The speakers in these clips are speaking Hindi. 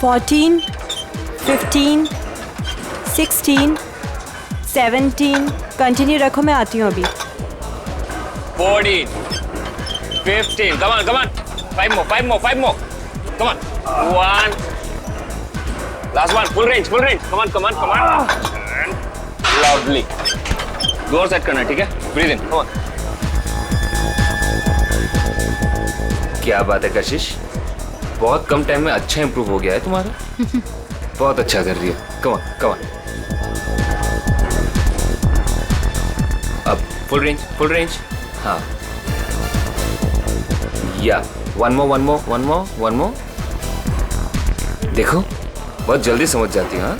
14, 15, 16, 17. कंटिन्यू रखो, मैं आती हूँ अभी. 14, 15. Come on, come on. 5 more. Come on. 1. Last one. Full range. Come on. And loudly. जोर सेट करना, ठीक है? Breathe in. Come on. क्या बात है कशिश, बहुत कम टाइम में अच्छा इंप्रूव हो गया है तुम्हारा. बहुत अच्छा कर रही हो. Come on. अब full range. हाँ. या one more. देखो बहुत जल्दी समझ जाती है. हाँ,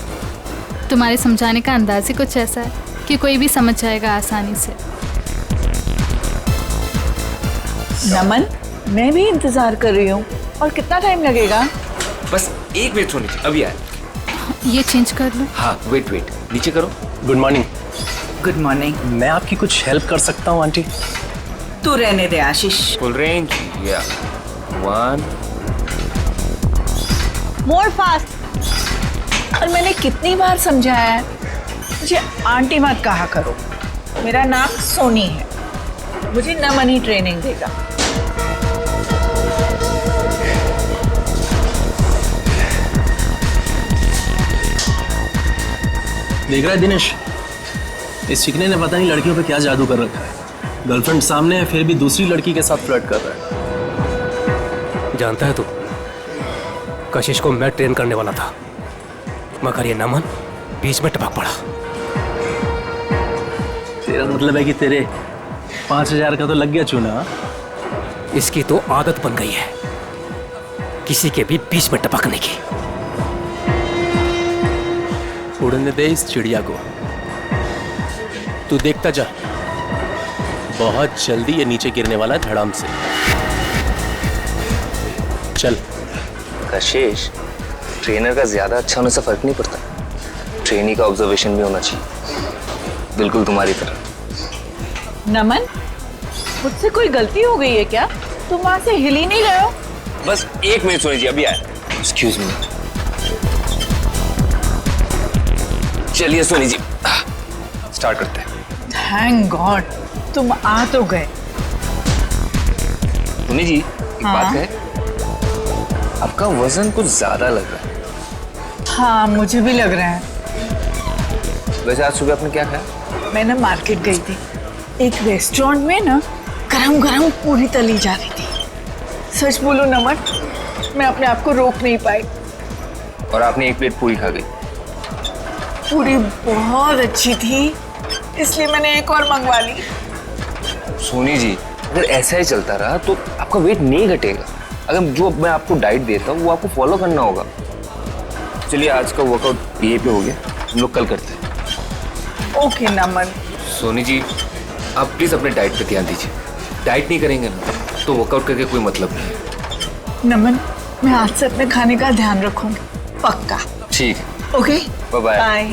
तुम्हारे समझाने का अंदाज ही कुछ ऐसा है कि कोई भी समझ जाएगा आसानी से. नमन, मैं भी इंतजार कर रही हूँ. और कितना टाइम लगेगा? बस 1 मिनट होनी चाहिए. अभी आए. ये चेंज कर लो. हाँ, वेट नीचे करो. Good morning. Good morning. मैं आपकी कुछ हेल्प कर सकता हूँ आंटी? तू रहने दे आशीष. Full range. या 1. मोर फास्ट. और मैंने कितनी बार समझाया है, मुझे आंटी मत कहा करो. मेरा नाम सोनी है. मुझे नमन ही ट्रेनिंग देगा. देख रहा है दिनेश, इस चिकने ने पता नहीं लड़कियों पे क्या जादू कर रखा है. गर्लफ्रेंड सामने है, फिर भी दूसरी लड़की के साथ फ्लर्ट कर रहा है. जानता है तू, कशिश को मैं ट्रेन करने वाला था, मगर ये नमन बीच में टपक पड़ा. तेरा मतलब है कि तेरे 5,000 का तो लग गया चूना. इसकी तो आदत बन गई है किसी के भी बीच में टपकने की. उड़ने दे इस चिड़िया को. तू देखता जा, बहुत जल्दी ये नीचे गिरने वाला है धड़ाम से. चल. कशिश, ट्रेनर का ज्यादा अच्छा होने से फर्क नहीं पड़ता. ट्रेनी का ऑब्जर्वेशन भी होना चाहिए, बिल्कुल तुम्हारी तरह. नमन, मुझसे कोई गलती हो गई है क्या? तुम वहां से हिल ही नहीं रहे हो. बस 1 मिनट सोनी जी, अभी आए. Excuse me. चलिए सोनी जी, स्टार्ट करते हैं. थैंक गॉड, तुम आ तो गए. सोनी जी, एक बात है, आपका वजन कुछ ज्यादा लग रहा है. हाँ, मुझे भी लग रहा है. वैसे आज सुबह आपने क्या खाया? मैं ना मार्केट गई थी. एक रेस्टोरेंट में ना गरम पूरी तली जा रही थी. सच बोलो नमन, मैं अपने आप को रोक नहीं पाई. और आपने 1 प्लेट पूरी खा गई. पूरी बहुत अच्छी थी, इसलिए मैंने एक और मंगवा ली. सोनी जी, अगर ऐसा ही चलता रहा तो आपका वेट नहीं घटेगा. अगर जो मैं आपको डाइट देता हूँ वो आपको फॉलो करना होगा. चलिए, आज का वर्कआउट ये पे हो गया, हम लोग कल करते हैं. ओके नमन. सोनी जी, आप प्लीज अपने डाइट पे ध्यान दीजिए. डाइट नहीं करेंगे ना तो वर्कआउट करके कोई मतलब नहीं है. नमन, मैं आज से अपने खाने का ध्यान रखूंगी, पक्का. ठीक है. Okay, bye bye. बाय.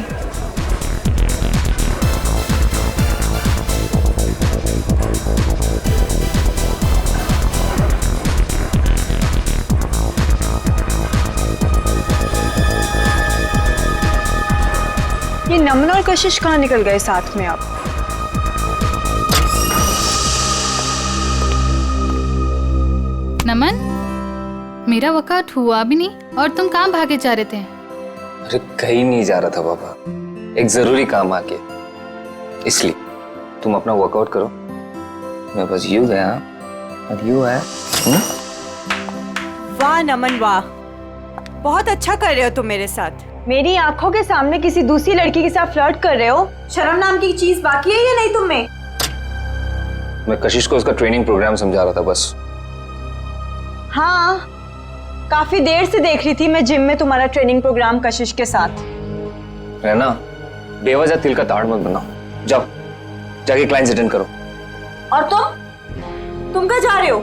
ये नमन और कशिश कहाँ निकल गए साथ में? आप नमन, मेरा वर्कआउट हुआ भी नहीं और तुम कहाँ भागे जा रहे थे? अरे कहीं नहीं जा रहा था पापा, एक जरूरी काम आ गया, इसलिए. तुम अपना वर्कआउट करो, मैं बस यूं गया और यूं आया. वाह नमन वाह, बहुत अच्छा कर रहे हो तुम मेरे साथ. मेरी आंखों के सामने किसी दूसरी लड़की के साथ फ्लर्ट कर रहे हो. शर्म नाम की चीज बाकी है या नहीं तुम में? मैं कशिश को उसका ट्रेनिंग प्रोग्राम समझा रहा था बस. हाँ, काफी देर से देख रही थी मैं जिम में तुम्हारा ट्रेनिंग प्रोग्राम कशिश के साथ. रहना, बेवजह तिल का ताड़ मत बनाओ. जाओ, जाके क्लाइंट्स अटेंड करो. और तुम कहाँ जा रहे हो?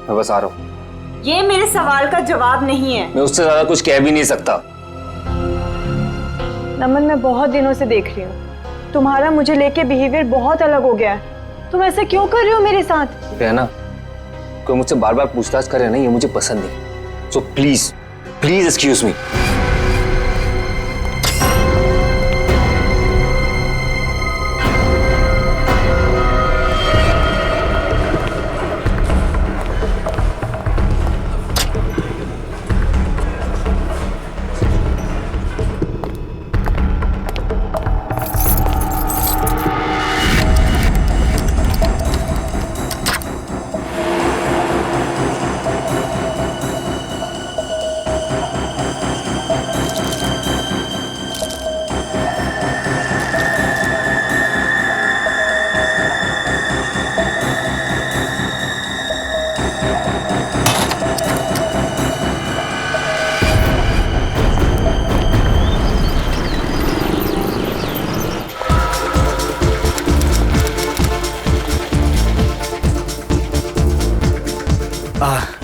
मैं बस आ रहा हूँ. ये मेरे सवाल का जवाब नहीं है. मैं उससे ज्यादा कुछ कह भी नहीं सकता. नमन, मैं बहुत दिनों से देख रही हूँ, तुम्हारा मुझे लेके बिहेवियर बहुत अलग हो गया है. तुम ऐसा क्यों कर रहे हो मेरे साथ? रहना, कोई मुझसे बार बार पूछताछ करे ना, ये मुझे पसंद नहीं. So please excuse me.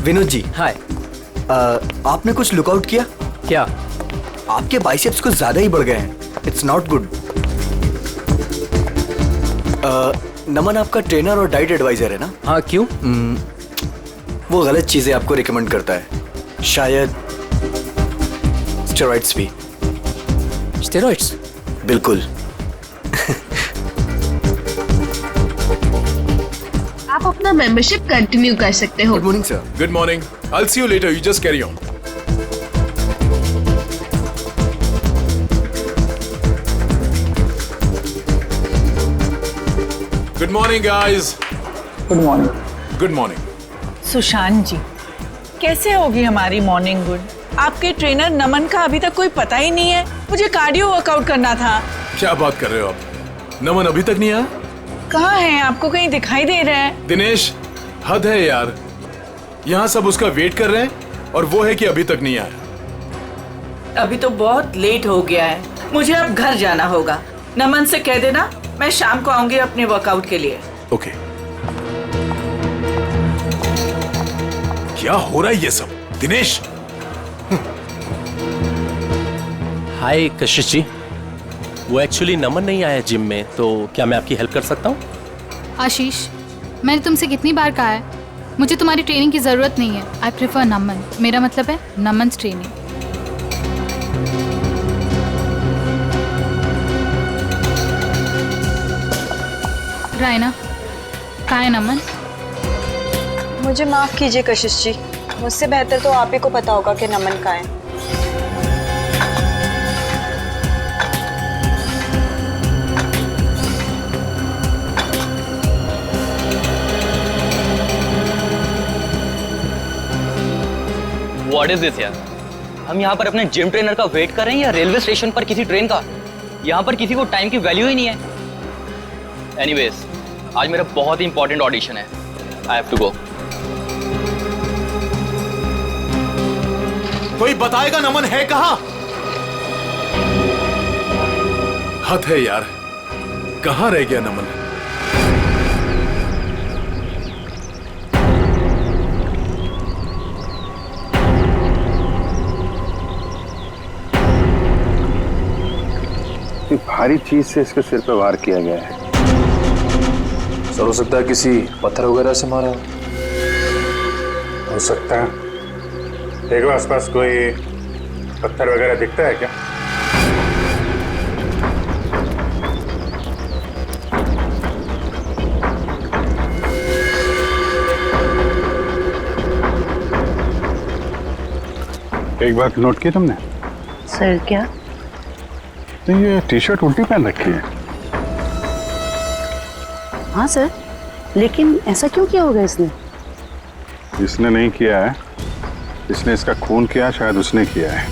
Vinod ji, hi. आपने कुछ लुकआउट किया? क्या? आपके बाइसेप्स कुछ ज्यादा ही बढ़ गए हैं। It's not good. नमन आपका ट्रेनर और डाइट एडवाइजर है ना? हाँ, क्यों? वो गलत चीजें आपको रिकमेंड करता है, शायद स्टेरॉइड्स भी। स्टेरॉइड्स? बिल्कुल। आप अपना मेंबरशिप कंटिन्यू कर सकते हो। Good morning sir. Good morning. I'll see you later. You just carry on. Good morning, guys. Good morning. Good morning. Sushant ji, कैसे होगी हमारी मॉर्निंग गुड? आपके ट्रेनर नमन का अभी तक कोई पता ही नहीं है। मुझे कार्डियो वर्कआउट करना था। क्या बात कर रहे हो आप? नमन अभी तक नहीं आया? कहाँ हैं? आपको कहीं दिखाई दे रहे हैं? दिनेश, हद है यार। यहाँ सब उसका वेट कर रहे हैं और वो है कि अभी तक नहीं आया। अभी तो बहुत लेट हो गया है, मुझे अब घर जाना होगा। नमन से कह देना मैं शाम को आऊंगी अपने वर्कआउट के लिए। ओके। क्या हो रहा है ये सब? दिनेश, हाय कशिश जी, वो एक्चुअली नमन नहीं आया जिम में, तो क्या मैं आपकी हेल्प कर सकता हूँ? आशीष, मैंने तुमसे कितनी बार कहा है मुझे तुम्हारी ट्रेनिंग की ज़रूरत नहीं है। आई प्रेफर नमन। मेरा मतलब है नमन्स ट्रेनिंग। रायना, कहाँ है नमन? मुझे माफ कीजिए कशिश जी, मुझसे बेहतर तो आप ही को पता होगा कि नमन कहाँ है। व्हाट इज दिस यार? हम यहाँ पर अपने जिम ट्रेनर का वेट कर रहे हैं या रेलवे स्टेशन पर किसी ट्रेन का? यहाँ पर किसी को टाइम की वैल्यू ही नहीं है। एनीवेज, आज मेरा बहुत ही इंपॉर्टेंट ऑडिशन है। I have to go. कोई बताएगा नमन है कहाँ? हद है यार, कहाँ रह गया नमन? भारी चीज से इसके सिर पे वार किया गया है। सर, हो सकता है किसी पत्थर वगैरह से मारा हो सकता है। देखो आसपास कोई पत्थर वगैरह दिखता है क्या? एक बात नोट की तुमने? सर क्या? तो ये टी शर्ट उल्टी पहन रखी है। हाँ सर, लेकिन ऐसा क्यों किया होगा इसने? इसने नहीं किया है, इसने इसका खून किया, शायद उसने किया है।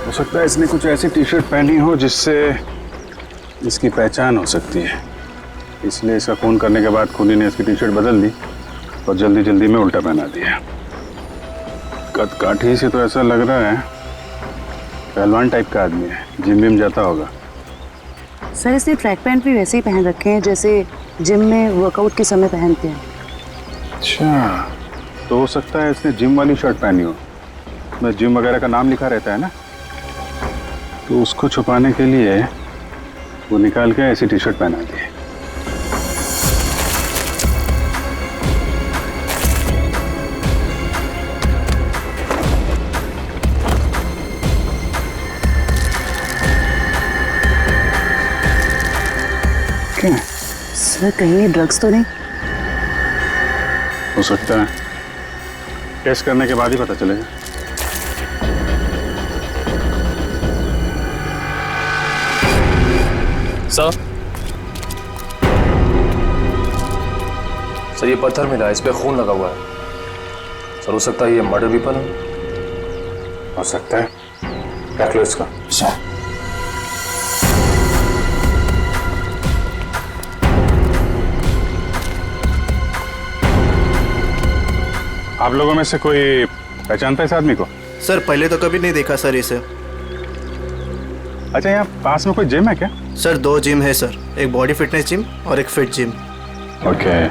हो सकता है इसने कुछ ऐसी टी शर्ट पहनी हो जिससे इसकी पहचान हो सकती है, इसलिए इसका खून करने के बाद खूनी ने इसकी टी शर्ट बदल दी और जल्दी जल्दी में उल्टा पहना दिया। कद काठी से तो ऐसा लग रहा है पहलवान टाइप का आदमी है, जिम विम जाता होगा। सर, इसने ट्रैक पैंट भी वैसे ही पहन रखे हैं जैसे जिम में वर्कआउट के समय पहनते हैं। अच्छा, तो हो सकता है इसने जिम वाली शर्ट पहनी हो, मैं जिम वगैरह का नाम लिखा रहता है ना, तो उसको छुपाने के लिए वो निकाल के ऐसी टी शर्ट पहना दी। क्या? सर, कहीं ड्रग्स तो नहीं? हो सकता है, टेस्ट करने के बाद ही पता चलेगा। सर, ये पत्थर मिला है, इस पे खून लगा हुआ है। सर, हो सकता है ये मर्डर वेपन हो सकता है। रख लो इसको। आप लोगों में से कोई पहचानता है इस आदमी को? सर, पहले तो कभी नहीं देखा सर इसे। अच्छा, यहाँ पास में कोई जिम है क्या? सर, 2 जिम है सर, एक बॉडी फिटनेस जिम और एक फिट जिम। ओके,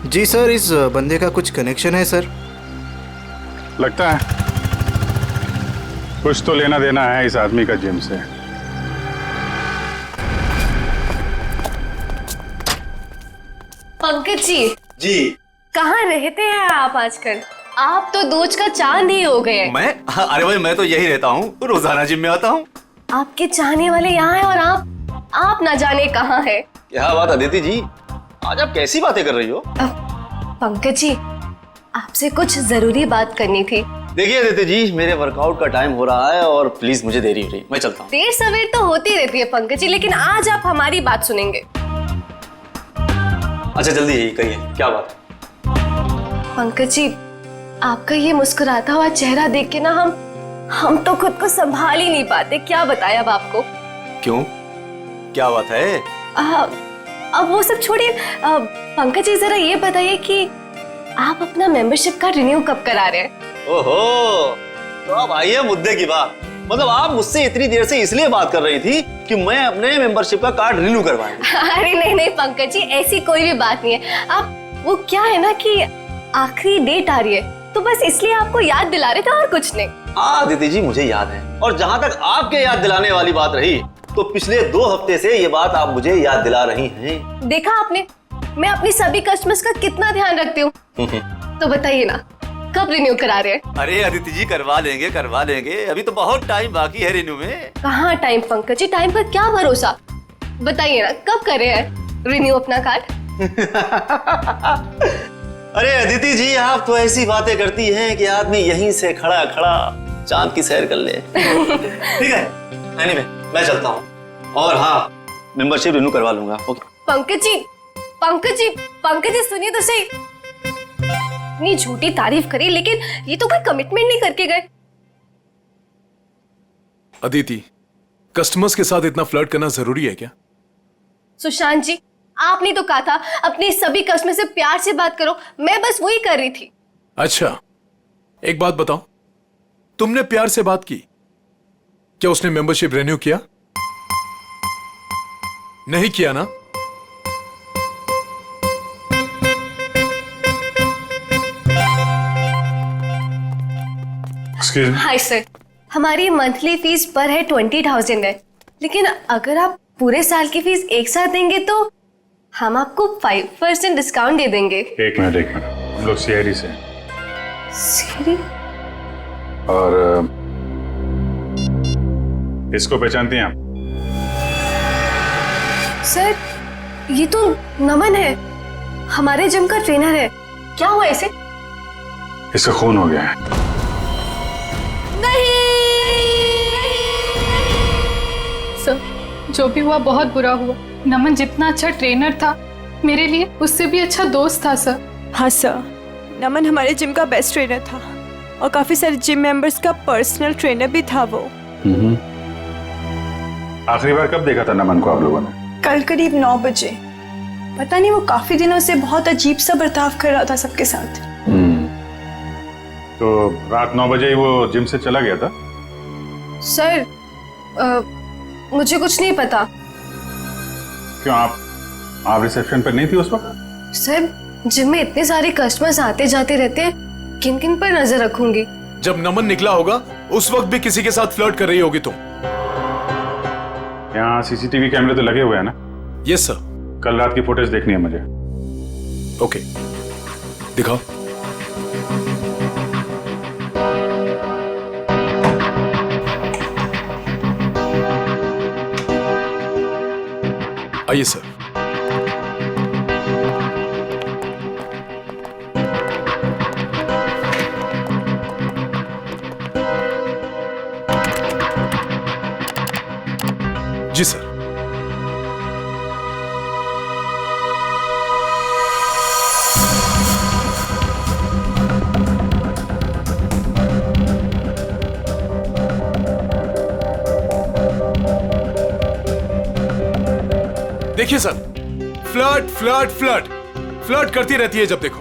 जी सर, इस बंदे का कुछ कनेक्शन है सर। लगता है कुछ तो लेना देना है इस आदमी का जिम से। पंकज जी जी कहाँ रहते हैं आप आजकल? आप तो दूज का चांद ही हो गए। मैं? अरे भाई मैं तो यही रहता हूँ, रोजाना जिम में आता हूँ। आपके चाहने वाले यहाँ हैं और आप ना जाने कहाँ है। क्या बात अदिति जी, आज आप कैसी बातें कर रही हो? पंकज जी आपसे कुछ जरूरी बात करनी थी। देखिए अदिति जी, मेरे वर्कआउट का टाइम हो रहा है और प्लीज मुझे देरी हो रही, मैं चलता हूँ। देर सवेर तो होती रहती है पंकज जी, लेकिन आज आप हमारी बात सुनेंगे। अच्छा जल्दी यही कहिए, क्या बात? पंकज जी आपका ये मुस्कुराता हुआ चेहरा देख के ना हम तो खुद को संभाल ही नहीं पाते। क्या बताएं अब आपको। क्यों, क्या बात है? अब वो सब छोड़िए, पंकज जी जरा ये बताइए कि आप अपना मेंबरशिप का रिन्यू कब करा रहे हैं? ओहो, तो अब आई है मुद्दे की बात। मतलब आप मुझसे इतनी देर से इसलिए बात कर रही थी कि मैं अपने मेंबरशिप का कार्ड रिन्यू करवाऊंगा। अरे नहीं पंकज जी, ऐसी कोई भी बात नहीं है। आप वो क्या है ना कि आखिरी डेट आ रही है, तो बस इसलिए आपको याद दिला रहे थे और कुछ नहीं। दीदी जी मुझे याद है, और जहाँ तक आपके याद दिलाने वाली बात रही, तो पिछले 2 हफ्ते से ये बात आप मुझे याद दिला रही हैं। देखा आपने, मैं अपनी सभी कस्टमर्स का कितना ध्यान रखती हूँ। तो बताइए ना, कब रिन्यू करा रहे हैं? अरे अदिति जी करवा लेंगे, अभी तो बहुत टाइम बाकी है रिन्यू में। कहाँ टाइम पंकज जी, टाइम पर क्या भरोसा। बताइए ना कब कर रहे हैं रिन्यू अपना कार्ड? अरे अदिति जी, आप तो ऐसी बातें करती हैं कि आदमी यहीं से खड़ा खड़ा चांद की सैर कर ले। ठीक है, एनीवे मैं चलता हूँ, और हाँ मेंबरशिप रिन्यू करवा लूंगा। ओके पंकज जी सुनिए तो सही। इतनी झूठी तारीफ करी, लेकिन ये तो कोई कमिटमेंट नहीं करके गए। अदिति, कस्टमर्स के साथ इतना फ्लर्ट करना जरूरी है क्या? सुशांत जी आपने तो कहा था अपने सभी कस्टमर से प्यार से बात करो, मैं बस वही कर रही थी। अच्छा, एक बात बताओ, तुमने प्यार से बात की, क्या उसने मेंबरशिप रिन्यू किया? नहीं किया ना? हाय सर, हमारी मंथली फीस पर है 20,000 है, लेकिन अगर आप पूरे साल की फीस एक साथ देंगे तो हम आपको 5% डिस्काउंट दे देंगे। एक मिनट, हम लोग सीआईडी से। सीआईडी? और इसको पहचानती हैं आप? सर ये तो नमन है, हमारे जिम का ट्रेनर है। क्या हुआ इसे? इसका खून हो गया है। सर जो भी हुआ बहुत बुरा हुआ। नमन जितना अच्छा ट्रेनर था, मेरे लिए उससे भी अच्छा दोस्त था सर। हाँ सर, नमन हमारे जिम का बेस्ट ट्रेनर था और काफी सारे जिम मेंबर्स का पर्सनल ट्रेनर भी था वो। आखिरी बार कब देखा था नमन को आप लोगों ने? कल करीब 9 बजे। पता नहीं वो काफी दिनों से बहुत अजीब सा बर्ताव कर रहा था सबके साथ। तो रात 9 बजे ही वो जिम से चला गया था? सर मुझे कुछ नहीं पता। क्यों, आप रिसेप्शन पर नहीं थी उस वक्त? सर जिम में इतने सारे कस्टमर्स आते जाते रहते हैं, किन किन पर नजर रखूंगी। जब नमन निकला होगा उस वक्त भी किसी के साथ फ्लर्ट कर रही होगी तुम। यहाँ सीसीटीवी कैमरे तो लगे हुए हैं ना? Yes sir. कल रात की फुटेज देखनी है मुझे। ओके, दिखाओ। आइए सर। जी सर। देखिए sir, flirt flirt flirt flirt करती रहती है जब देखो।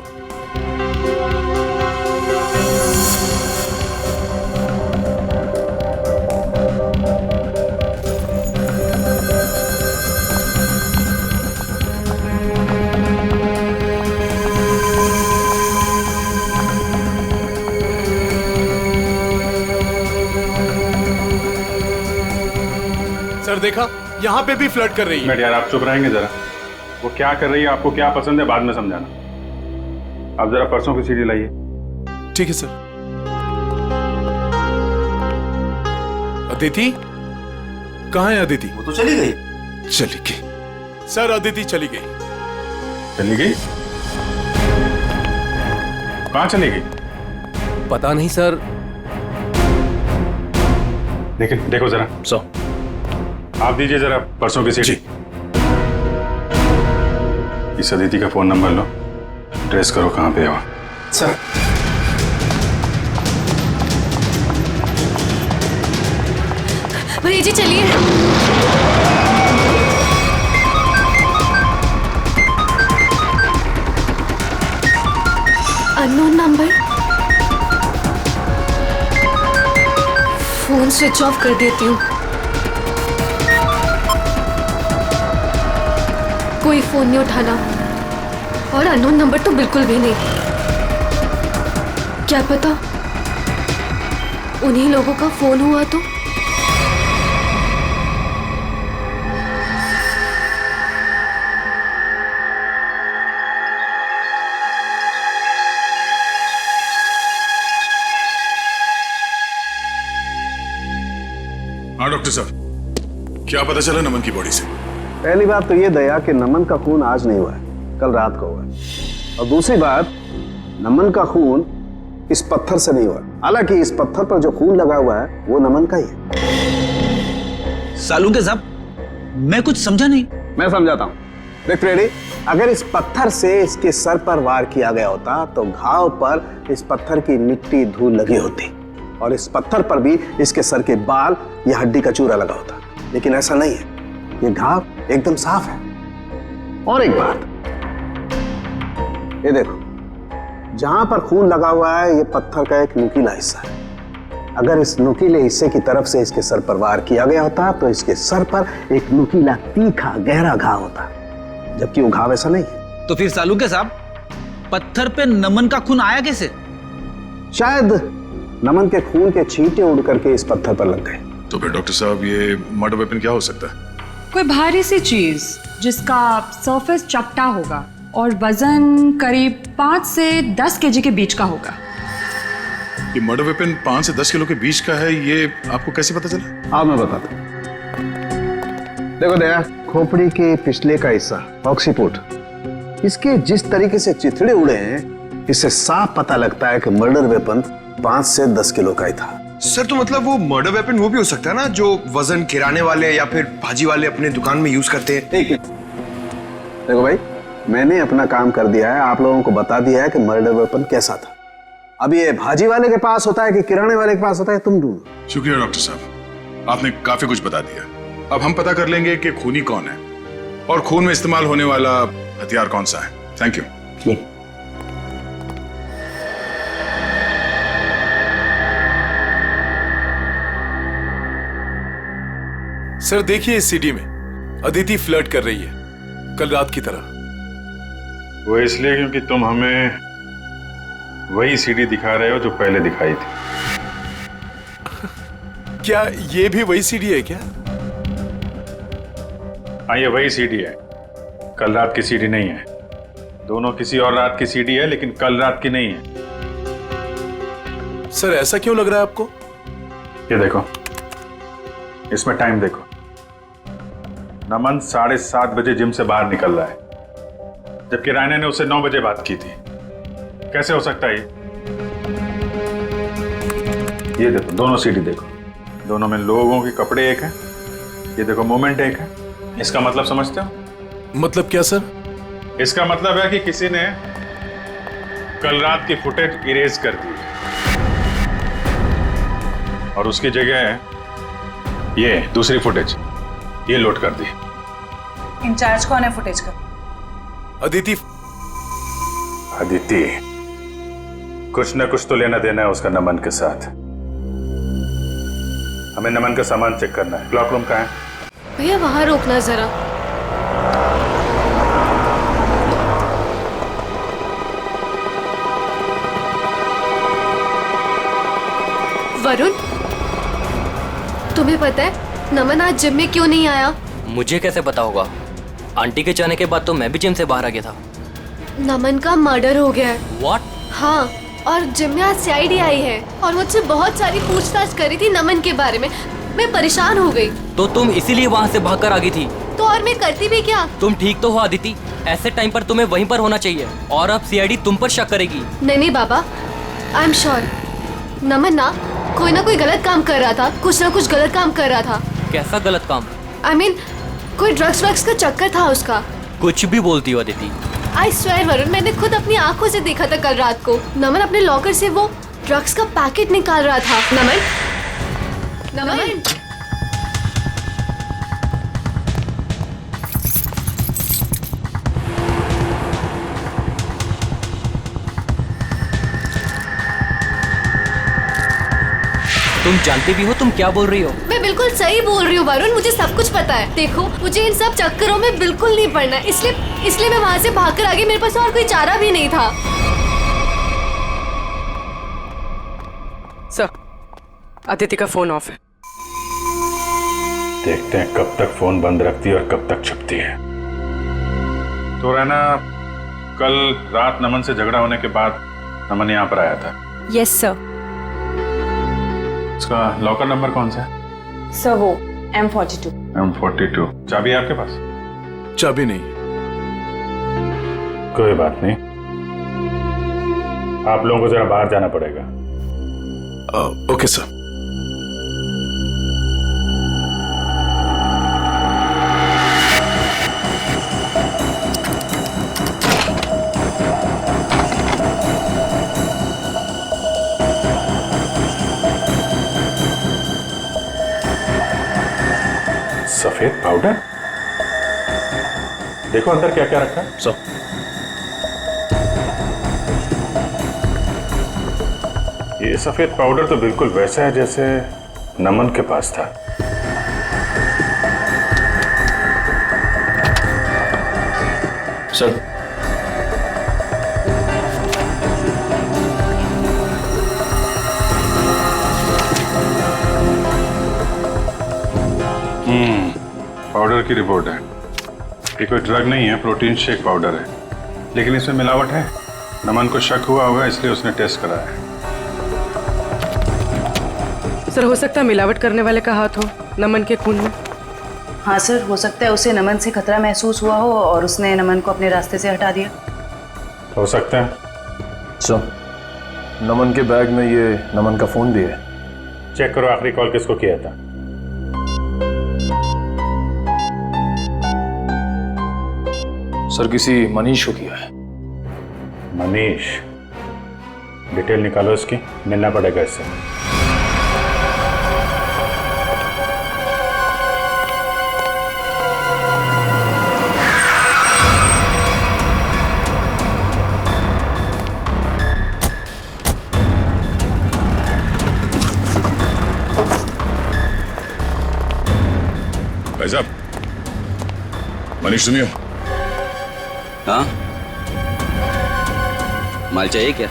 देखा, यहाँ पे भी फ्लर्ट कर रही है। यार आप चुप रहेंगे जरा। वो क्या कर रही है, आपको क्या पसंद है, बाद में समझाना। आप जरा परसों की सीडी लाइए। ठीक है सर। अदिति कहाँ है? अदिति वो तो चली गई। चली गई सर, अदिति चली गई। चली गई? कहाँ चली गई? पता नहीं सर। लेकिन देखो जरा। आप दीजिए जरा परसों की सीडी। इस अदिति का फोन नंबर लो, ट्रेस करो कहाँ पे है वो। सर भैया जी चलिए। Unknown number. Phone switch off कर देती हूँ। कोई फोन नहीं उठाना और अननोन नंबर तो बिल्कुल भी नहीं। क्या पता उन्हीं लोगों का फोन हुआ तो। हाँ डॉक्टर साहब, क्या पता चला नमन की बॉडी से? पहली बात तो ये दया कि नमन का खून आज नहीं हुआ है, कल रात को हुआ है। और दूसरी बात, नमन का खून इस पत्थर से नहीं हुआ। हालांकि इस पत्थर पर जो खून लगा हुआ है वो नमन का ही है। सालू साहब, मैं कुछ समझा नहीं। मैं समझाता हूँ। देख फ्रेडी, अगर इस पत्थर से इसके सर पर वार किया गया होता तो घाव पर इस पत्थर की मिट्टी धूल लगी होती और इस पत्थर पर भी इसके सर के बाल या हड्डी का चूरा लगा होता। लेकिन ऐसा नहीं है, ये घाव एकदम साफ है। और एक बात, ये देखो, जहां पर खून लगा हुआ है ये पत्थर का एक नुकीला हिस्सा है। अगर इस नुकीले हिस्से की तरफ से इसके सर पर वार किया गया होता तो इसके सर पर एक नुकीला तीखा गहरा घाव होता, जबकि वो घाव ऐसा नहीं है। तो फिर सालू साहब, पत्थर पे नमन का खून आया कैसे? शायद नमन के खून के छींटे उड़ करके इस पत्थर पर लग गए। तो फिर डॉक्टर साहब, ये मर्डर वेपन क्या हो सकता है? कोई भारी सी चीज जिसका सरफेस चपटा होगा और वजन करीब 5 से 10 केजी के बीच का होगा। ये मर्डर वेपन 5 से 10 किलो के बीच का है, ये आपको कैसे पता चला? हाँ मैं बताता हूँ। देखो दया, खोपड़ी के पिछले का हिस्सा ऑक्सीपुट, इसके जिस तरीके से चिथड़े उड़े हैं, इससे साफ पता लगता है कि मर्डर वेपन 5 से 10 किलो का ही था। सर तो मतलब वो मर्डर वेपन वो भी हो सकता है ना, जो वजन किराने वाले या फिर भाजी वाले अपने दुकान में यूज करते हैं। ठीक है, देखो भाई, मैंने अपना काम कर दिया है, आप लोगों को बता दिया है कि मर्डर वेपन कैसा था। अब ये भाजी वाले के पास होता है कि किराने वाले के पास होता है, तुम ढूंढो। शुक्रिया डॉक्टर साहब, आपने काफी कुछ बता दिया। अब हम पता कर लेंगे कि खूनी कौन है और खून में इस्तेमाल होने वाला हथियार कौन सा है। Thank you. सर देखिए, इस सीडी में अदिति फ्लर्ट कर रही है, कल रात की तरह। वो इसलिए क्योंकि तुम हमें वही सीडी दिखा रहे हो जो पहले दिखाई थी। क्या ये भी वही सीडी है क्या? हाँ, ये वही सीडी है, कल रात की सीडी नहीं है। दोनों किसी और रात की सीडी है, लेकिन कल रात की नहीं है। सर ऐसा क्यों लग रहा है आपको? ये देखो, इसमें टाइम देखो। नमन 7:30 बजे जिम से बाहर निकल रहा है, जबकि रायना ने उससे 9 बजे बात की थी। कैसे हो सकता है ये देखो, दोनों सीडी देखो, दोनों में लोगों के कपड़े एक हैं। ये देखो, मोमेंट एक है। इसका मतलब समझते हो? मतलब क्या सर? इसका मतलब है कि किसी ने कल रात की फुटेज इरेज कर दी और उसकी जगह ये दूसरी फुटेज ये लोड कर दी। इंचार्ज कौन है फुटेज का? अदिति। अदिति, कुछ न कुछ तो लेना देना है उसका नमन के साथ। हमें नमन का सामान चेक करना है। क्लॉक रूम कहाँ है? भैया वहां रोकना जरा। वरुण, तुम्हें पता है नमन आज जिम में क्यों नहीं आया? मुझे कैसे पता होगा? आंटी के जाने के बाद तो मैं भी जिम से बाहर आ गया था। नमन का मर्डर हो गया है। What? हाँ, और जिम में आज सीआईडी आई है और मुझसे बहुत सारी पूछताछ करी थी नमन के बारे में। मैं परेशान हो गई। तो तुम इसीलिए वहाँ से भागकर आ गई थी? तो और मैं करती भी क्या? तुम ठीक तो हो आदिति, ऐसे टाइम पर तुम्हें वहीं पर होना चाहिए और अब सीआईडी तुम पर शक करेगी। नहीं बाबा, आई एम श्योर नमन ना कोई गलत काम कर रहा था, कुछ ना कुछ गलत काम कर रहा था। कैसा गलत काम? I mean, कोई ड्रग्स वग्स का चक्कर था उसका। कुछ भी बोलती हो अदिति। आई स्वेयर वरुण, मैंने खुद अपनी आंखों से देखा था कल रात को। नमन अपने लॉकर से वो ड्रग्स का पैकेट निकाल रहा था। नमन तुम जानती भी हो तुम क्या बोल रही हो? मैं बिल्कुल सही बोल रही हूँ वरुण, मुझे सब कुछ पता है। देखो, मुझे इन सब चक्करों में बिल्कुल नहीं पड़ना, इसलिए मैं वहाँ से भागकर आ गई। मेरे पास और कोई चारा भी नहीं था। सर, अदिति का फोन ऑफ है। देखते हैं कब तक फोन बंद रखती है और कब तक छुपती है। तो रहना, कल रात नमन से झगड़ा होने के बाद नमन यहाँ पर आया था। Yes sir. उसका लॉकर नंबर कौन सा है? सर वो M42। M42। चाबी है आपके पास? चाबी नहीं। कोई बात नहीं, आप लोगों को जरा बाहर जाना पड़ेगा। Okay sir. सफेद पाउडर? देखो अंदर क्या क्या रखा है। सो ये सफेद पाउडर तो बिल्कुल वैसा है जैसे नमन के पास था। सर, पाउडर की रिपोर्ट है। ये कोई ड्रग नहीं है, प्रोटीन शेक पाउडर है, लेकिन इसमें मिलावट है। नमन को शक हुआ होगा इसलिए उसने टेस्ट कराया है। सर, हो सकता है मिलावट करने वाले का हाथ हो नमन के खून में। हाँ सर, हो सकता है उसे नमन से खतरा महसूस हुआ हो और उसने नमन को अपने रास्ते से हटा दिया। हो सकता है। सर, नमन के बैग में ये नमन का फोन भी है। चेक करो आखिरी कॉल किसको किया था। सर, किसी मनीष को किया है। मनीष? डिटेल निकालो इसकी, मिलना पड़ेगा इससे। भाई साहब, मनीष सुनियो। हाँ, माल चाहिए क्या?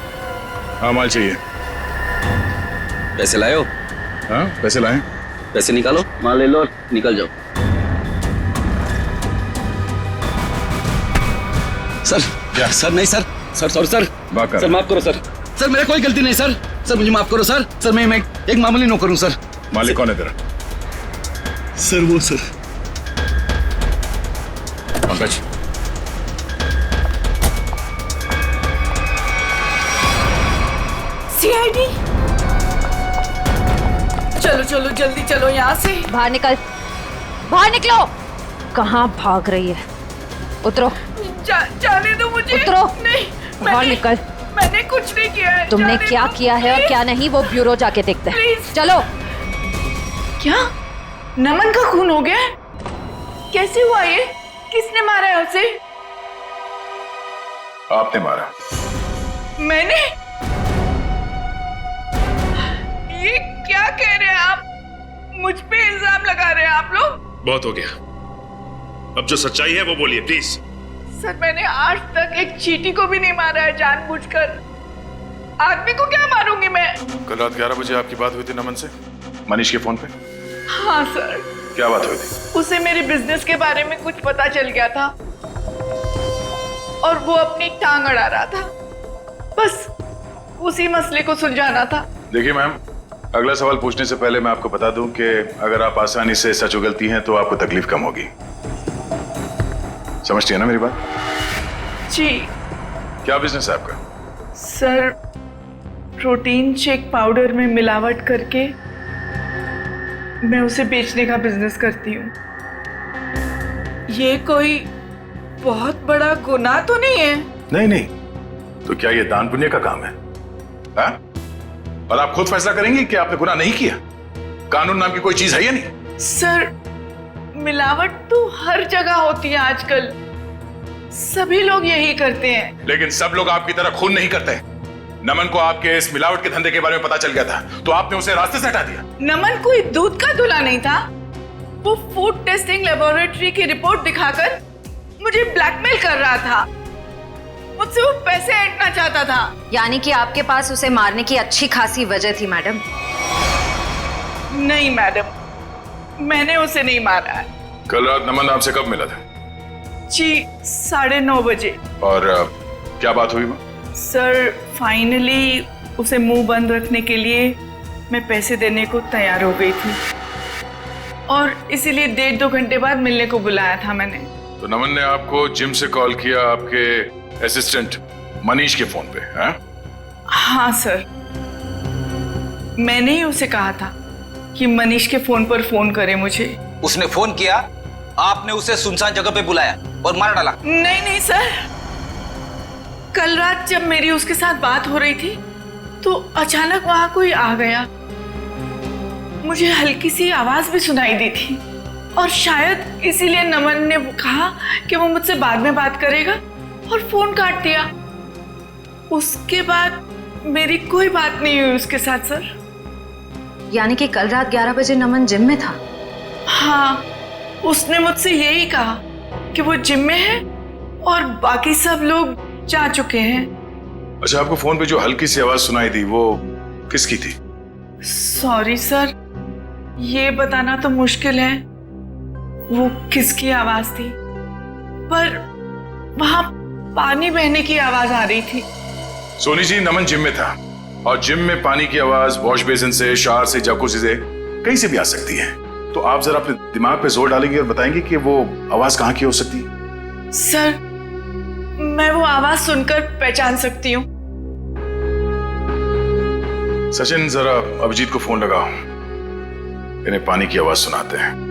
हाँ, माल चाहिए। पैसे लाए हो? हाँ, पैसे लाए। पैसे निकालो, माल ले लो और निकल जाओ। सर, सर नहीं सर, सॉरी सर, सर माफ करो सर, सर मेरा कोई गलती नहीं सर, सर मुझे माफ करो सर, सर मैं एक मामूली नौकर हूँ सर। मालिक कौन है तेरा? सर वो सर पंकज। सीआईडी, चलो चलो जल्दी चलो यहाँ से। बाहर निकल, बाहर निकलो। कहाँ भाग रही है? उतरो। जाने दो मुझे। उतरो। नहीं, बाहर निकल। मैंने कुछ नहीं किया है। तुमने क्या किया है और क्या नहीं वो ब्यूरो जाके देखते हैं। चलो। क्या नमन का खून हो गया? कैसे हुआ ये? किसने मारा है उसे? आपने मारा। मैंने? ये क्या कह रहे हैं आप? मुझ पे इल्जाम लगा रहे हैं आप लोग? बहुत हो गया, अब जो सच्चाई है वो बोलिए प्लीज। सर, मैंने आज तक एक चींटी को भी नहीं मारा है जानबूझकर। आदमी को क्या मारूंगी मैं? कल रात 11 बजे आपकी बात हुई थी नमन से, मनीष के फोन पे? हाँ सर। क्या बात हुई थी? उसे मेरे बिजनेस के बारे में कुछ पता चल गया था और वो अपनी टांग अड़ा रहा था। बस उसी मसले को सुलझाना था। देखिए मैम, अगला सवाल पूछने से पहले मैं आपको बता दूं कि अगर आप आसानी से सच उगलती हैं तो आपको तकलीफ कम होगी। समझती है ना मेरी बात? जी। क्या बिजनेस है आपका? सर, प्रोटीन शेक पाउडर में मिलावट करके मैं उसे बेचने का बिजनेस करती हूँ। ये कोई बहुत बड़ा गुनाह तो नहीं है? नहीं नहीं, तो क्या ये दान पुण्य का काम है? हा? और आप खुद फैसला करेंगी कि आपने गुनाह नहीं किया? कानून नाम की कोई चीज है या नहीं? सर, मिलावट तो हर जगह होती है आजकल, सभी लोग यही करते हैं। लेकिन सब लोग आपकी तरह खून नहीं करते। नमन को आपके इस मिलावट के धंधे के बारे में पता चल गया था तो आपने उसे रास्ते से हटा दिया। नमन कोई दूध का दूल्हा नहीं था। वो फूड टेस्टिंग लेबोरेटरी की रिपोर्ट दिखाकर मुझे ब्लैकमेल कर रहा था। मुझसे वो पैसे ऐंठना चाहता था। यानी कि आपके पास उसे मारने की अच्छी खासी वजह थी मैडम? नहीं मैडम, मैंने उसे नहीं मारा है। कल रात नमन आपसे कब मिला था? जी 9:30 बजे। और क्या बात हुई? सर, फाइनली उसे मुंह बंद रखने के लिए मैं पैसे देने को तैयार हो गई थी और इसीलिए 1.5-2 घंटे बाद मिलने को बुलाया था मैंने। तो नमन ने आपको जिम से कॉल किया आपके असिस्टेंट मनीष के फोन पे? है? हाँ सर, मैंने ही उसे कहा था कि मनीष के फोन पर फोन करे मुझे। उसने फोन किया, आपने उसे सुनसान जगह पे बुलाया और मार डाला? नहीं नहीं सर, कल रात जब मेरी उसके साथ बात हो रही थी तो अचानक वहां कोई आ गया। मुझे हल्की सी आवाज भी सुनाई दी थी और शायद इसीलिए नमन ने कहा कि वो मुझसे बाद में बात करेगा और फोन काट दिया। उसके बाद मेरी कोई बात नहीं हुई उसके साथ सर। यानी कि कल रात 11 बजे नमन जिम में था? हाँ, उसने मुझसे यही कहा कि वो जिम में है और बाकी सब लोग जा चुके हैं। अच्छा, आपको फोन पे जो हल्की सी आवाज सुनाई दी वो किसकी थी? सॉरी सर, ये बताना तो मुश्किल है वो किसकी आवाज थी, पर वहां पानी बहने की आवाज आ रही थी। सोनी जी, नमन जिम में था और जिम में पानी की आवाज वॉश बेसिन से, शावर से, जकूज़ी से कहीं से भी आ सकती है। तो आप जरा अपने दिमाग पे जोर डालेंगे और बताएंगे कि वो आवाज कहाँ की हो सकती है? सर, मैं वो आवाज सुनकर पहचान सकती हूँ। सचिन, जरा अभिजीत को फोन लगाओ, इन्हें पानी की आवाज सुनाते हैं।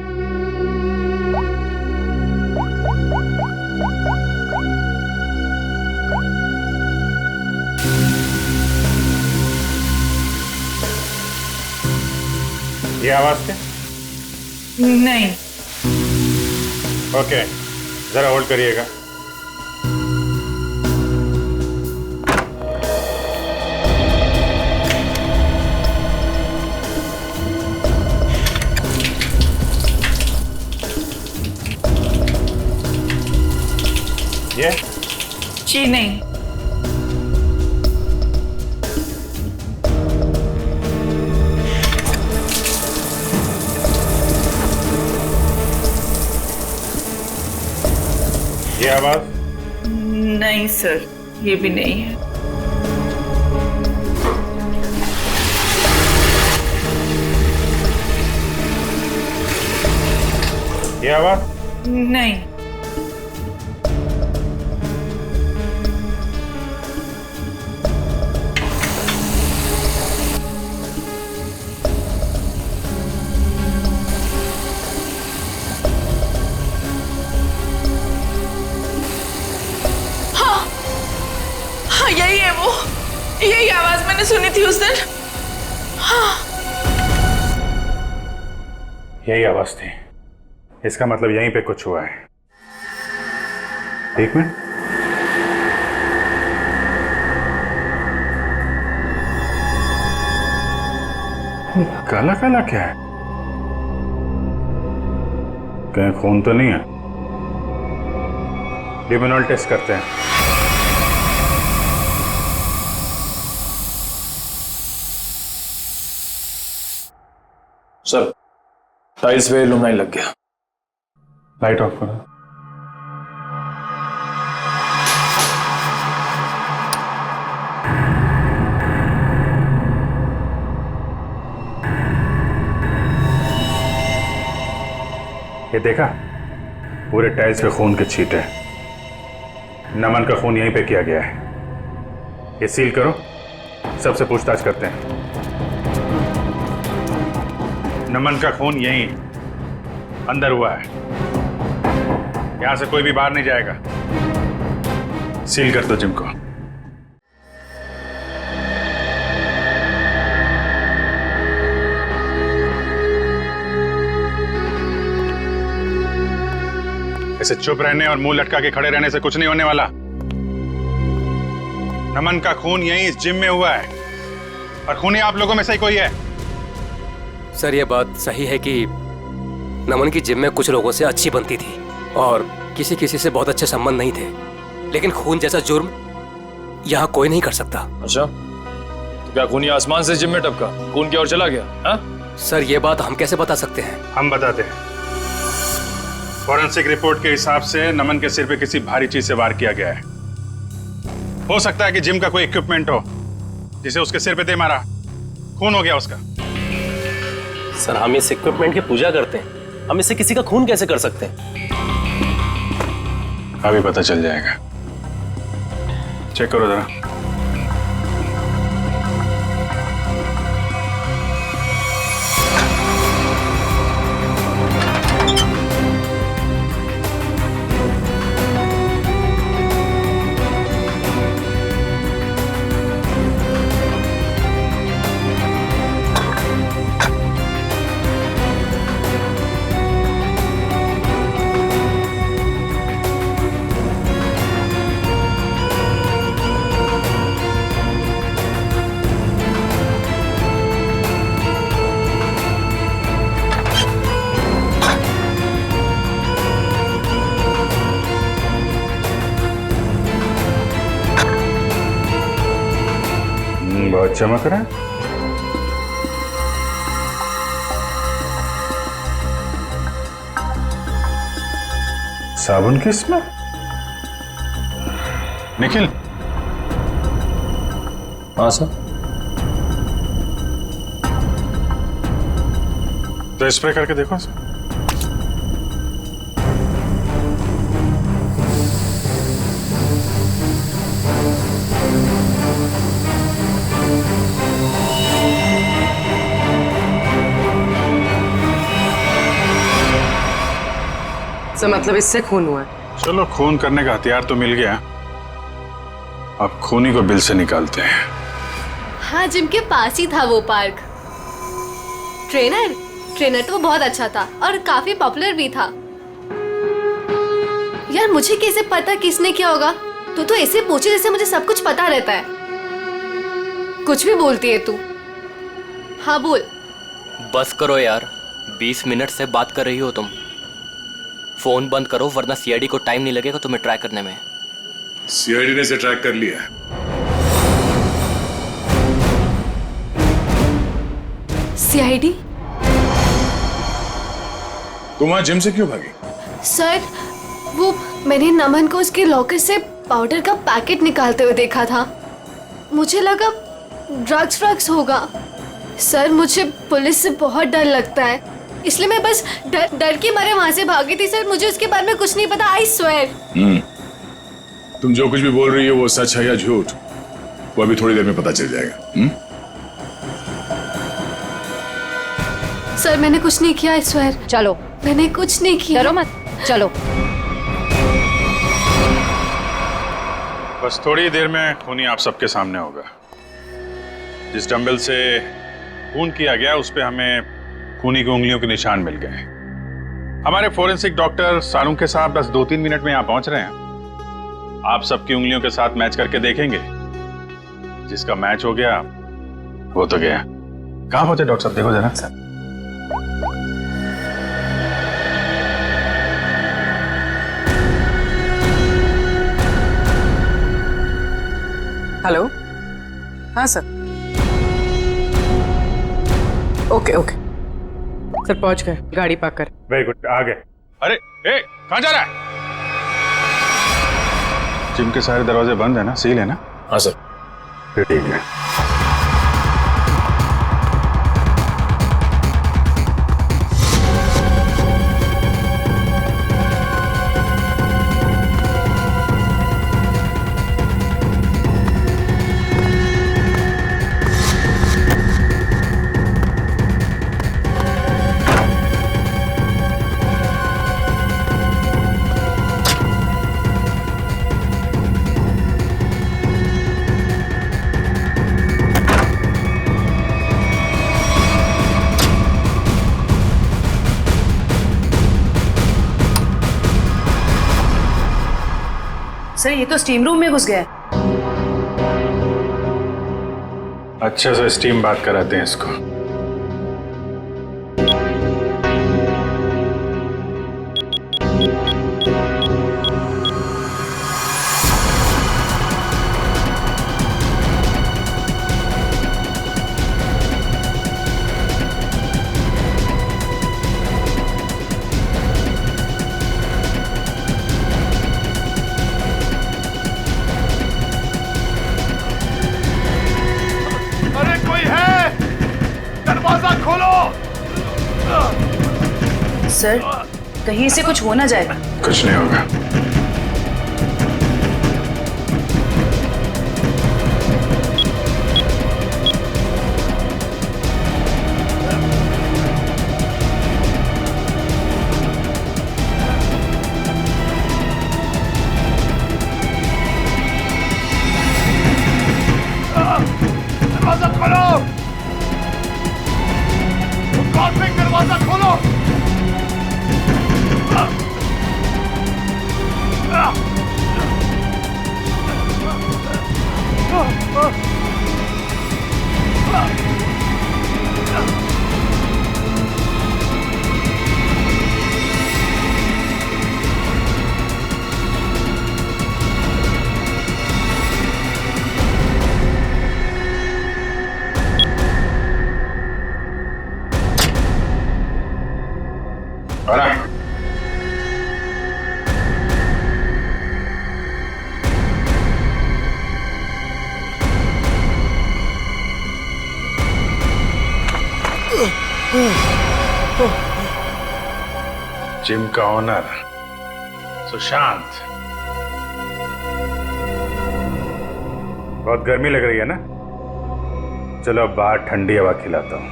ये आवाज थे? नहीं। ओके, जरा होल्ड करिएगा। ये? जी नहीं। ये आवाज? नहीं सर, ये भी नहीं है। ये आवाज? नहीं। यही है वो, यही आवाज मैंने सुनी थी उस दिन। हाँ। यही आवाज थी, इसका मतलब यहीं पे कुछ हुआ है। एक मिनट, काला काला क्या है? कहीं खून तो नहीं है? लिमिनॉल टेस्ट करते हैं। सर, टाइल्स पे लुमनाइन लग गया। लाइट ऑफ करो। ये देखा, पूरे टाइल्स पे खून के छींटे। नमन का खून यहीं पे किया गया है। ये सील करो, सबसे पूछताछ करते हैं। नमन का खून यहीं अंदर हुआ है, यहां से कोई भी बाहर नहीं जाएगा। सील कर दो जिम को। ऐसे चुप रहने और मुंह लटका के खड़े रहने से कुछ नहीं होने वाला। नमन का खून यहीं इस जिम में हुआ है और खूनी आप लोगों में से ही कोई है। सर ये बात सही है कि नमन की जिम में कुछ लोगों से अच्छी बनती थी और किसी किसी से बहुत अच्छे संबंध नहीं थे, लेकिन खून जैसा जुर्म यहाँ कोई नहीं कर सकता। अच्छा, तो क्या खूनी आसमान से जिम में टपका, खून की ओर चला गया? हा? सर ये बात हम कैसे बता सकते हैं? हम बताते हैं। फॉरेंसिक रिपोर्ट के हिसाब से नमन के सिर पे किसी भारी चीज से वार किया गया है। हो सकता है कि जिम का कोई इक्विपमेंट हो जिसे उसके सिर पे दे मारा, खून हो गया उसका। सर हम इस इक्विपमेंट की पूजा करते हैं, हम इससे किसी का खून कैसे कर सकते हैं? अभी पता चल जाएगा। चेक करो जरा। बहुत चमक रहा है। साबुन की स्मेल। निखिल। हाँ सर। तो स्प्रे करके देखो सर। सर मतलब इससे खून हुआ है। चलो खून करने का हथियार तो मिल गया, अब खूनी को बिल से निकालते हैं। हाँ जिम के पास ही था वो पार्क। ट्रेनर तो बहुत अच्छा था और काफी पॉपुलर भी था। यार मुझे कैसे पता किसने क्या होगा? तू तो ऐसे पूछे जैसे मुझे सब कुछ पता रहता है। कुछ भी बोलती है तू। हाँ बोल। बस करो यार, 20 मिनट से बात कर रही हो तुम। फोन बंद करो वरना सीआईडी को टाइम नहीं लगेगा तुम्हें ट्रैक करने में। सीआईडी ने इसे ट्रैक कर लिया है। सीआईडी? तुम वहां जिम से क्यों भागी? सर वो मैंने नमन को उसके लॉकर से पाउडर का पैकेट निकालते हुए देखा था। मुझे लगा ड्रग्स होगा। सर मुझे पुलिस से बहुत डर लगता है, इसलिए मैं बस डर के मारे वहां से भागी थी। सर मुझे उसके बारे में कुछ नहीं पता, आई स्वेयर। तुम जो कुछ भी बोल रही हो वो सच है या झूठ, वो अभी थोड़ी देर में पता चल जाएगा। सर मैंने कुछ नहीं किया, आई स्वेयर। चलो, मैंने कुछ नहीं किया। डरो मत, चलो। बस थोड़ी देर में खूनी आप सबके सामने होगा। जिस डंबल से खून किया गया उस पे हमें खूनी की उंगलियों के निशान मिल गए। हमारे फोरेंसिक डॉक्टर सारुंखे साहब बस 2-3 मिनट में यहाँ पहुंच रहे हैं। आप सबकी उंगलियों के साथ मैच करके देखेंगे, जिसका मैच हो गया वो तो गया। कहाँ पहुंचे डॉक्टर साहब, देखो जरा। हेलो। हाँ सर। ओके ओके सर पहुंच गए, गाड़ी पार्क कर। वेरी गुड, आ गए। अरे ए, कहाँ जा रहा है? जिम के सारे दरवाजे बंद है ना, सील है ना? हाँ सर। फिर ठीक है। सर ये तो स्टीम रूम में घुस गया है। अच्छे से स्टीम बात कराते हैं इसको। सर कहीं इसे कुछ हो ना जाए। कुछ नहीं होगा। दरवाजा खोलो, दरवाजा खोलो। जिम का ओनर सुशांत, बहुत गर्मी लग रही है ना? चलो अब बाहर ठंडी हवा खिलाता हूं।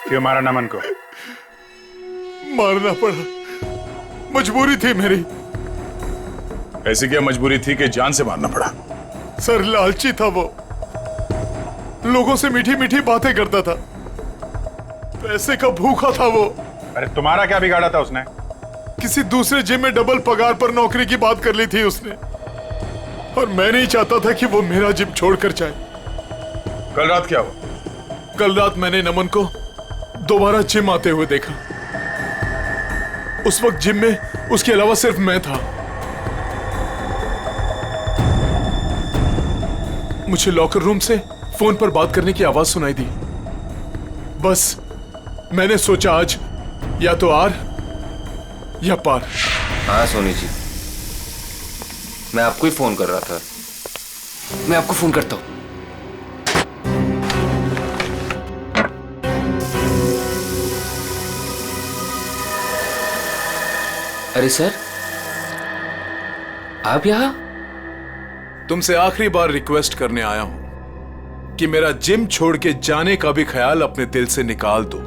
क्यों मारा नमन को? मारना पड़ा, मजबूरी थी मेरी। ऐसी क्या मजबूरी थी कि जान से मारना पड़ा? सर लालची था वो, लोगों से मीठी मीठी बातें करता था, पैसे का भूखा था वो। अरे तुम्हारा क्या बिगाड़ा था उसने? किसी दूसरे जिम में डबल पगार पर नौकरी की बात कर ली थी उसने, और मैं नहीं चाहता था कि वो मेरा जिम छोड़कर जाए। कल रात क्या हुआ? कल रात मैंने नमन को दोबारा जिम आते हुए देखा। उस वक्त जिम में उसके अलावा सिर्फ मैं था। मुझे लॉकर रूम से फोन पर बात करने की आवाज सुनाई दी। बस मैंने सोचा आज या तो आर या पार। हाँ सोनी जी, मैं आपको ही फोन कर रहा था। मैं आपको फोन करता हूं। अरे सर, आप यहां? तुमसे आखिरी बार रिक्वेस्ट करने आया हूं कि मेरा जिम छोड़ के जाने का भी ख्याल अपने दिल से निकाल दो।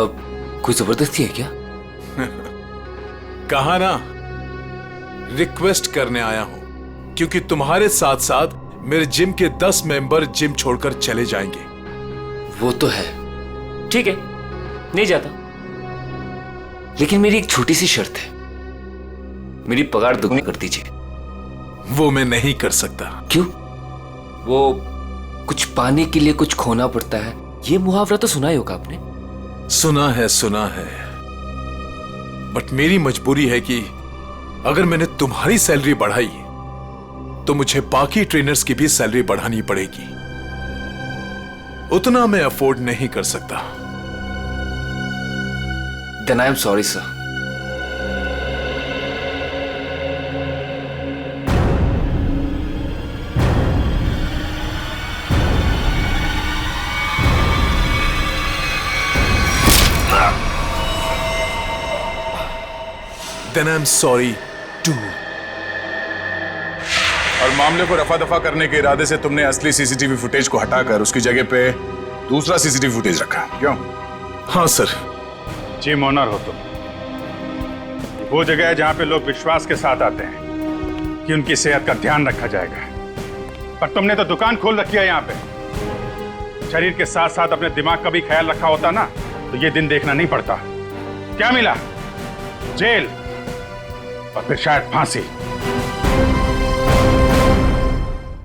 अब कोई जबरदस्ती है क्या? कहा ना, रिक्वेस्ट करने आया हूं, क्योंकि तुम्हारे साथ साथ मेरे जिम के 10 मेंबर जिम छोड़कर चले जाएंगे। वो तो है, ठीक है, नहीं जाता, लेकिन मेरी एक छोटी सी शर्त है। मेरी पगार दुगनी कर दीजिए। वो मैं नहीं कर सकता। क्यों? वो कुछ पाने के लिए कुछ खोना पड़ता है, ये मुहावरा तो सुना ही होगा आपने। सुना है, बट मेरी मजबूरी है कि अगर मैंने तुम्हारी सैलरी बढ़ाई तो मुझे बाकी ट्रेनर्स की भी सैलरी बढ़ानी पड़ेगी। उतना मैं अफोर्ड नहीं कर सकता। Then I am sorry, sir. Then I'm sorry too. और मामले को रफा दफा करने के इरादे से तुमने असली सीसीटीवी फुटेज को हटाकर उसकी जगह पे दूसरा सीसीटीवी फुटेज रखा, क्यों? हाँ सर। जिम ओनर हो तुम। वो जगह है जहां पे लोग विश्वास के साथ आते हैं कि उनकी सेहत का ध्यान रखा जाएगा, पर तुमने तो दुकान खोल रखी है यहाँ पे। शरीर के साथ साथ अपने दिमाग का भी ख्याल रखा होता ना तो ये दिन देखना नहीं पड़ता। क्या मिला? जेल और फिर शायद फांसी।